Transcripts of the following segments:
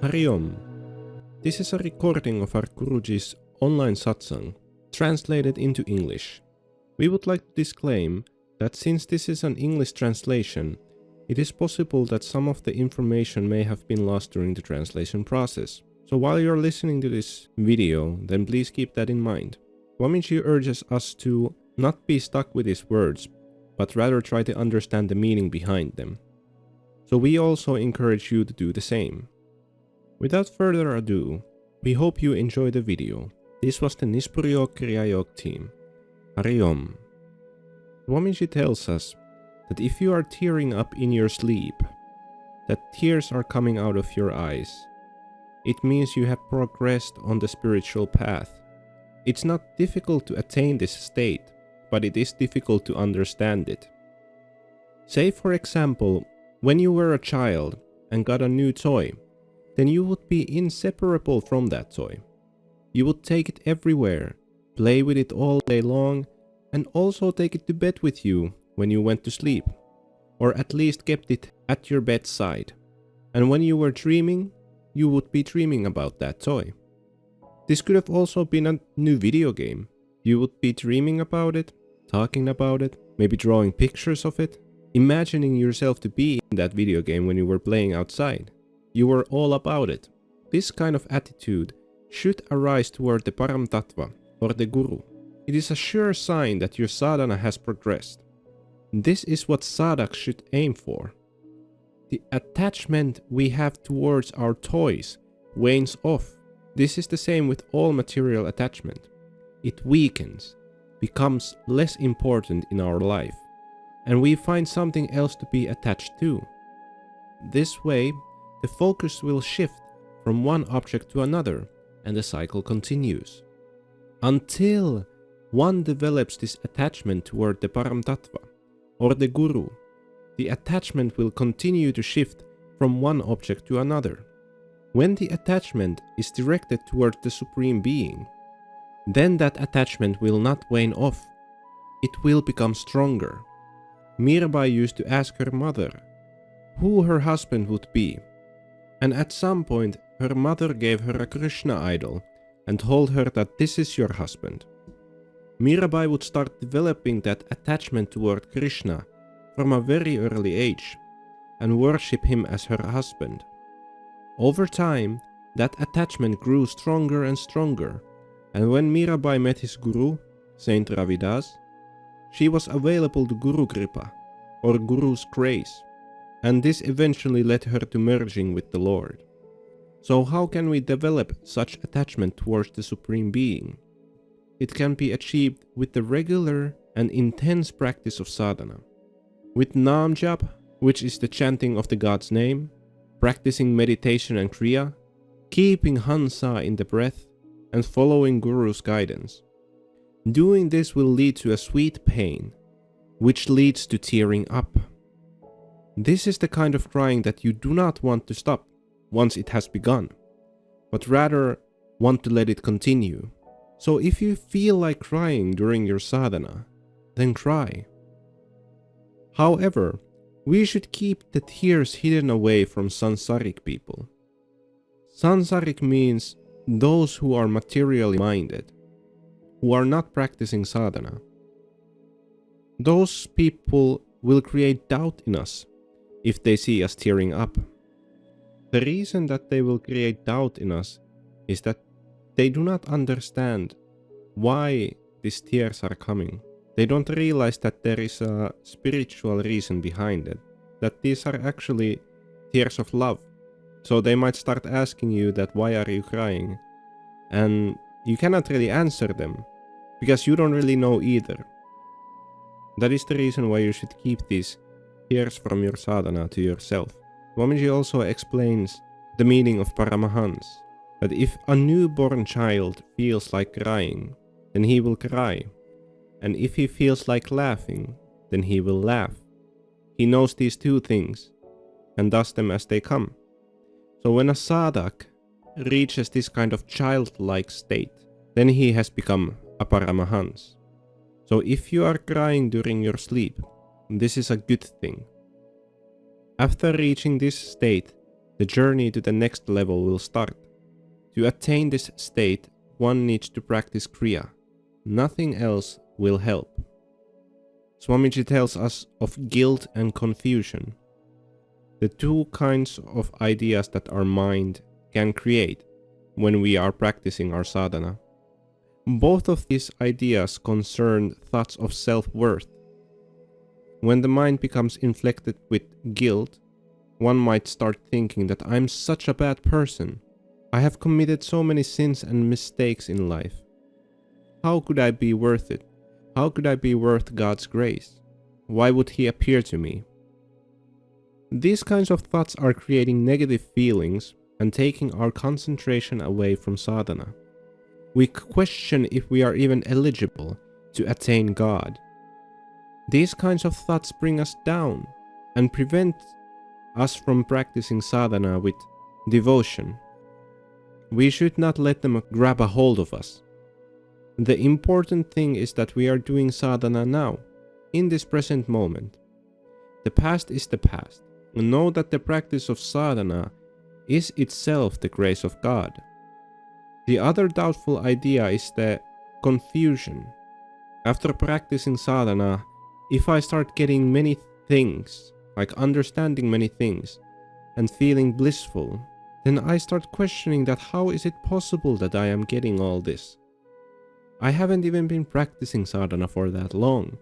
Hari Om. This is a recording of our Guruji's online satsang, translated into English. We would like to disclaim that since this is an English translation, it is possible that some of the information may have been lost during the translation process. So while you're listening to this video, then please keep that in mind. Swamiji urges us to not be stuck with his words, but rather try to understand the meaning behind them. So we also encourage you to do the same. Without further ado, we hope you enjoy the video. This was the Nispruhyogkriyayog team. Hari Om. Swamiji tells us that if you are tearing up in your sleep, that tears are coming out of your eyes, it means you have progressed on the spiritual path. It's not difficult to attain this state, but it is difficult to understand it. Say for example, when you were a child and got a new toy, then you would be inseparable from that toy. You would take it everywhere, play with it all day long, and also take it to bed with you when you went to sleep, or at least kept it at your bedside. And when you were dreaming, you would be dreaming about that toy. This could have also been a new video game. You would be dreaming about it, talking about it, maybe drawing pictures of it, imagining yourself to be in that video game when you were playing outside. You were all about it. This kind of attitude should arise toward the Param or the Guru. It is a sure sign that your sadhana has progressed. This is what sadhaks should aim for. The attachment we have towards our toys wanes off. This is the same with all material attachment. It weakens, becomes less important in our life, and we find something else to be attached to. This way, the focus will shift from one object to another, and the cycle continues. Until one develops this attachment toward the Param Tattva, or the Guru, the attachment will continue to shift from one object to another. When the attachment is directed toward the Supreme Being, then that attachment will not wane off. It will become stronger. Mirabai used to ask her mother who her husband would be, and at some point her mother gave her a Krishna idol and told her that this is your husband. Mirabai would start developing that attachment toward Krishna from a very early age and worship him as her husband. Over time, that attachment grew stronger and stronger, and when Mirabai met his guru, Saint Ravidas, she was available to Guru Kripa, or Guru's grace, and this eventually led her to merging with the Lord. So how can we develop such attachment towards the Supreme Being? It can be achieved with the regular and intense practice of sadhana. With Nam Jap, which is the chanting of the God's name, practicing meditation and Kriya, keeping Hansa in the breath, and following Guru's guidance. Doing this will lead to a sweet pain, which leads to tearing up. This is the kind of crying that you do not want to stop once it has begun, but rather want to let it continue. So if you feel like crying during your sadhana, then cry. However, we should keep the tears hidden away from sansaric people. Sansaric means those who are materially minded, who are not practicing sadhana. Those people will create doubt in us if they see us tearing up. The reason that they will create doubt in us is that they do not understand why these tears are coming. They don't realize that there is a spiritual reason behind it, that these are actually tears of love. So they might start asking you that why are you crying? And you cannot really answer them, because you don't really know either. That is the reason why you should keep these tears from your sadhana to yourself. Swamiji also explains the meaning of Paramahansa, that if a newborn child feels like crying, then he will cry. And if he feels like laughing, then he will laugh. He knows these two things, and does them as they come. So when a sadhak reaches this kind of childlike state, then he has become a Paramahansa. So if you are crying during your sleep, this is a good thing. After reaching this state, the journey to the next level will start. To attain this state, one needs to practice Kriya. Nothing else will help. Swamiji tells us of guilt and confusion, the two kinds of ideas that our mind can create when we are practicing our sadhana. Both of these ideas concern thoughts of self-worth. When the mind becomes inflected with guilt, one might start thinking that I'm such a bad person. I have committed so many sins and mistakes in life. How could I be worth it? How could I be worth God's grace? Why would He appear to me? These kinds of thoughts are creating negative feelings and taking our concentration away from sadhana. We question if we are even eligible to attain God. These kinds of thoughts bring us down and prevent us from practicing sadhana with devotion. We should not let them grab a hold of us. The important thing is that we are doing sadhana now, in this present moment. The past is the past. Know that the practice of sadhana is itself the grace of God. The other doubtful idea is the confusion. After practicing sadhana, if I start getting many things, like understanding many things, and feeling blissful, then I start questioning that how is it possible that I am getting all this? I haven't even been practicing sadhana for that long.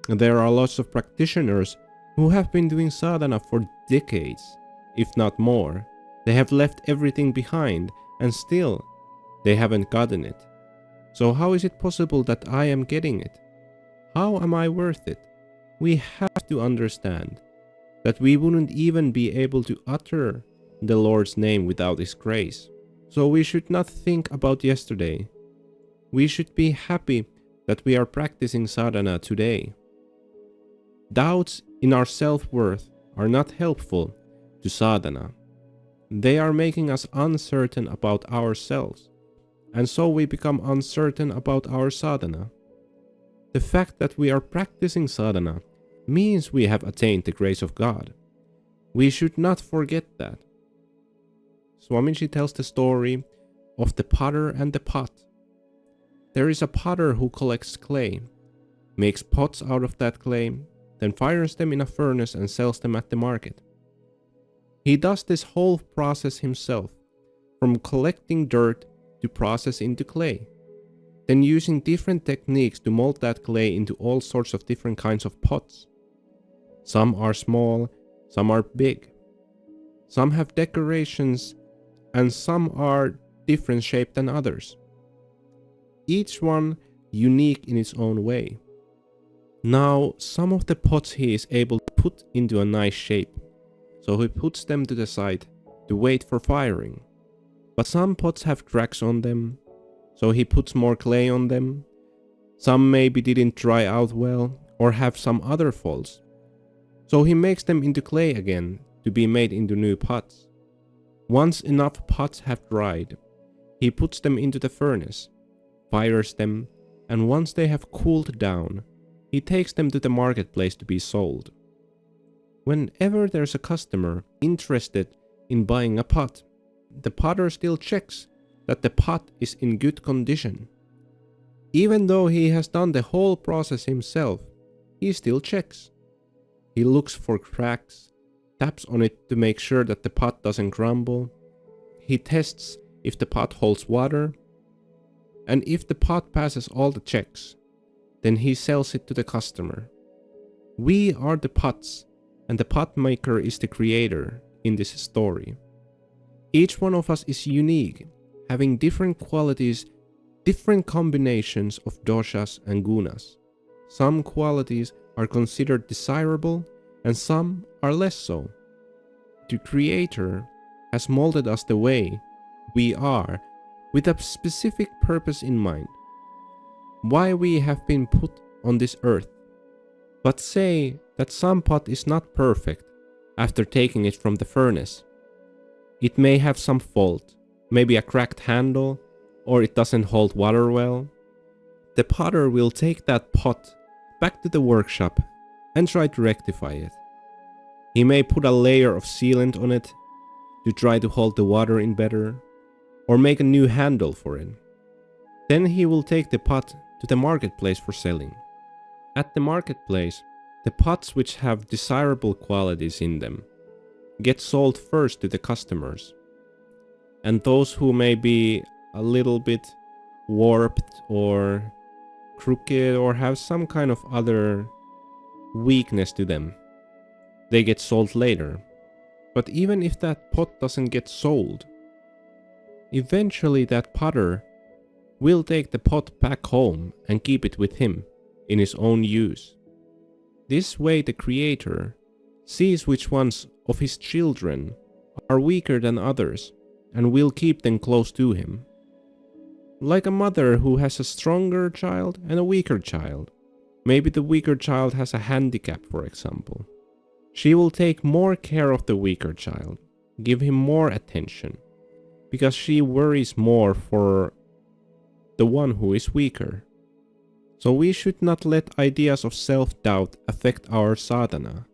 There are lots of practitioners who have been doing sadhana for decades, if not more. They have left everything behind and still they haven't gotten it. So how is it possible that I am getting it? How am I worth it? We have to understand that we wouldn't even be able to utter the Lord's name without His grace. So we should not think about yesterday. We should be happy that we are practicing sadhana today. Doubts in our self-worth are not helpful to sadhana. They are making us uncertain about ourselves, and so we become uncertain about our sadhana. The fact that we are practicing sadhana means we have attained the grace of God. We should not forget that. Swamiji tells the story of the potter and the pot. There is a potter who collects clay, makes pots out of that clay, then fires them in a furnace and sells them at the market. He does this whole process himself, from collecting dirt to process into clay, then using different techniques to mold that clay into all sorts of different kinds of pots. Some are small, some are big. Some have decorations, and some are different shaped than others. Each one unique in its own way. Now, some of the pots he is able to put into a nice shape, so he puts them to the side to wait for firing. But some pots have cracks on them, so he puts more clay on them. Some maybe didn't dry out well or have some other faults, so he makes them into clay again to be made into new pots. Once enough pots have dried, he puts them into the furnace, fires them, and once they have cooled down, he takes them to the marketplace to be sold. Whenever there's a customer interested in buying a pot, the potter still checks that the pot is in good condition. Even though he has done the whole process himself, he still checks. He looks for cracks, taps on it to make sure that the pot doesn't crumble. He tests if the pot holds water, and if the pot passes all the checks, then he sells it to the customer. We are the pots, and the pot maker is the creator in this story. Each one of us is unique, having different qualities, different combinations of doshas and gunas. Some qualities are considered desirable, and some are less so. The Creator has molded us the way we are with a specific purpose in mind. Why we have been put on this earth. But say that some pot is not perfect after taking it from the furnace. It may have some fault, maybe a cracked handle, or it doesn't hold water well. The potter will take that pot back to the workshop and try to rectify it. He may put a layer of sealant on it, to try to hold the water in better, or make a new handle for it. Then he will take the pot to the marketplace for selling. At the marketplace, the pots which have desirable qualities in them get sold first to the customers, and those who may be a little bit warped or crooked or have some kind of other weakness to them, they get sold later. But even if that pot doesn't get sold, eventually that potter will take the pot back home and keep it with him in his own use. This way the Creator sees which ones of his children are weaker than others and will keep them close to him. Like a mother who has a stronger child and a weaker child. Maybe the weaker child has a handicap, for example. She will take more care of the weaker child, give him more attention, because she worries more for the one who is weaker. So we should not let ideas of self-doubt affect our sadhana.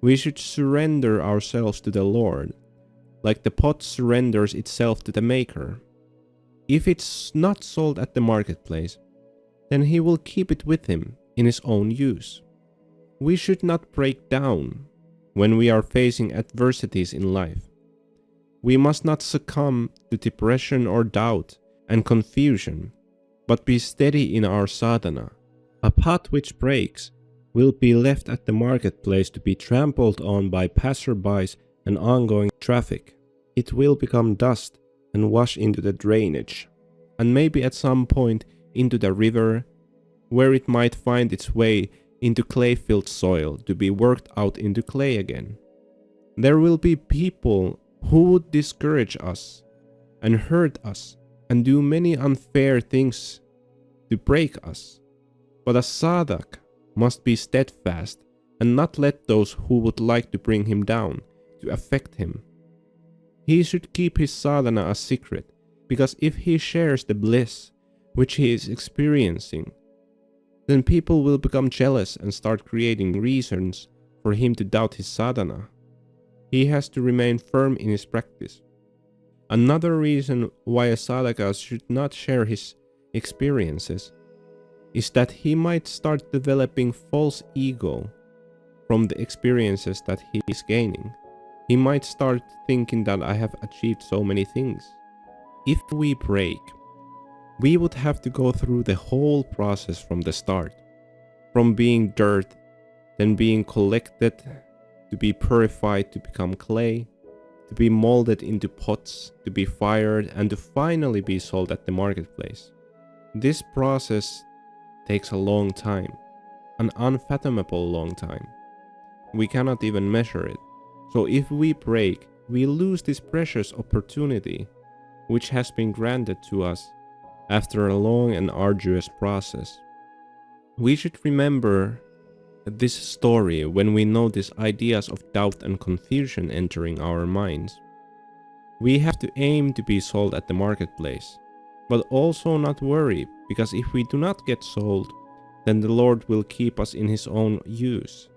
We should surrender ourselves to the Lord, like the pot surrenders itself to the maker. If it's not sold at the marketplace, then he will keep it with him in his own use. We should not break down when we are facing adversities in life. We must not succumb to depression or doubt and confusion, but be steady in our sadhana. A pot which breaks will be left at the marketplace to be trampled on by passerbys and ongoing traffic. It will become dust and wash into the drainage, and maybe at some point into the river, where it might find its way into clay-filled soil to be worked out into clay again. There will be people who would discourage us and hurt us and do many unfair things to break us. But a sadhak must be steadfast and not let those who would like to bring him down to affect him. He should keep his sadhana a secret, because if he shares the bliss which he is experiencing, then people will become jealous and start creating reasons for him to doubt his sadhana. He has to remain firm in his practice. Another reason why a sadhaka should not share his experiences is that he might start developing false ego from the experiences that he is gaining. He might start thinking that I have achieved so many things. If we break, we would have to go through the whole process from the start. From being dirt, then being collected, to be purified to become clay, to be molded into pots, to be fired, and to finally be sold at the marketplace. This process takes a long time, an unfathomable long time. We cannot even measure it. So if we break, we lose this precious opportunity which has been granted to us after a long and arduous process. We should remember this story when we notice ideas of doubt and confusion entering our minds. We have to aim to be sold at the marketplace, but also not worry, because if we do not get sold, then the Lord will keep us in his own use.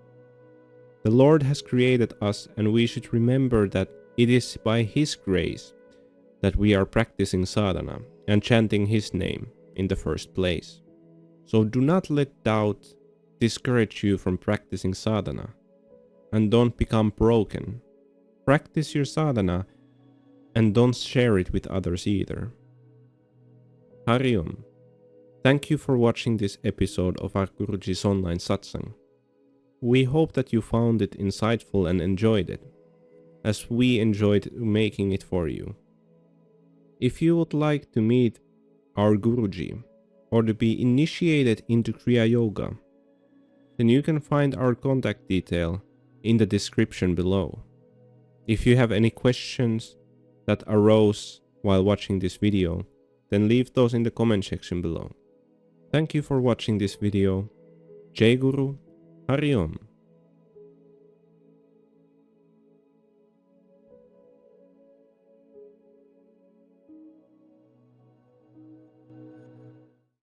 The Lord has created us, and we should remember that it is by his grace that we are practicing sadhana and chanting his name in the first place. So do not let doubt discourage you from practicing sadhana, and don't become broken. Practice your sadhana and don't share it with others either. Hari Om. Thank you for watching this episode of our Guruji's online satsang. We hope that you found it insightful and enjoyed it, as we enjoyed making it for you. If you would like to meet our Guruji or to be initiated into Kriya Yoga, then you can find our contact detail in the description below. If you have any questions that arose while watching this video, then leave those in the comment section below. Thank you for watching this video. Jai Guru, Hari Om.